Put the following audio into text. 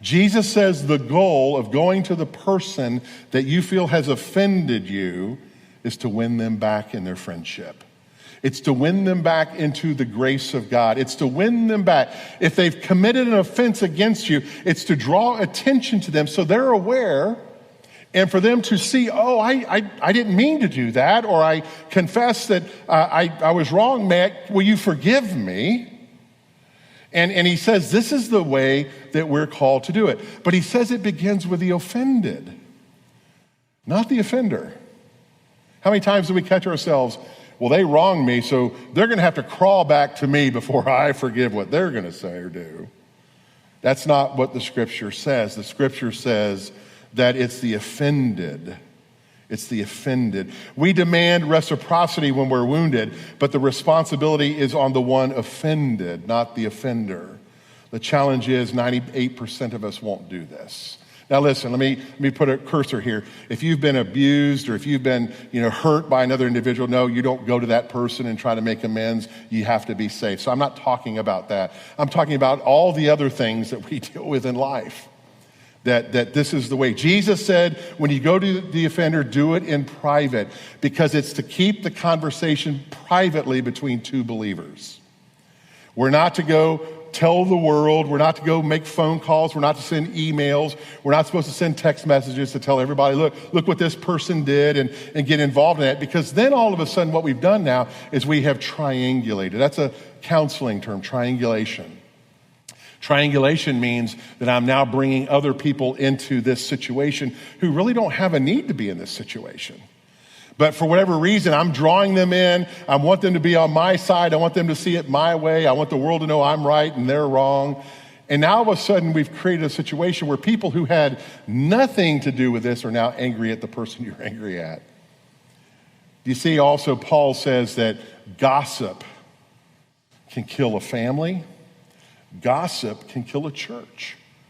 Jesus says the goal of going to the person that you feel has offended you is to win them back in their friendship. It's to win them back into the grace of God. It's to win them back. If they've committed an offense against you, it's to draw attention to them so they're aware, and for them to see, oh, I didn't mean to do that, or I confess that I was wrong, Matt, will you forgive me? And he says this is the way that we're called to do it. But he says it begins with the offended, not the offender. How many times do we catch ourselves, well, they wronged me, so they're going to have to crawl back to me before I forgive what they're going to say or do. That's not what the Scripture says. The Scripture says that it's the offended. It's the offended. We demand reciprocity when we're wounded, but the responsibility is on the one offended, not the offender. The challenge is 98% of us won't do this. Now listen, let me put a cursor here. If you've been abused or if you've been, hurt by another individual, no, you don't go to that person and try to make amends. You have to be safe. So I'm not talking about that. I'm talking about all the other things that we deal with in life. That this is the way. Jesus said, when you go to the offender, do it in private, because it's to keep the conversation privately between two believers. We're not to go tell the world. We're not to go make phone calls. We're not to send emails. We're not supposed to send text messages to tell everybody, look what this person did, and get involved in it, because then all of a sudden what we've done now is we have triangulated. That's a counseling term, triangulation. Triangulation means that I'm now bringing other people into this situation who really don't have a need to be in this situation. But for whatever reason, I'm drawing them in. I want them to be on my side. I want them to see it my way. I want the world to know I'm right and they're wrong. And now all of a sudden, we've created a situation where people who had nothing to do with this are now angry at the person you're angry at. You see, also, Paul says that gossip can kill a family. Gossip can kill a church.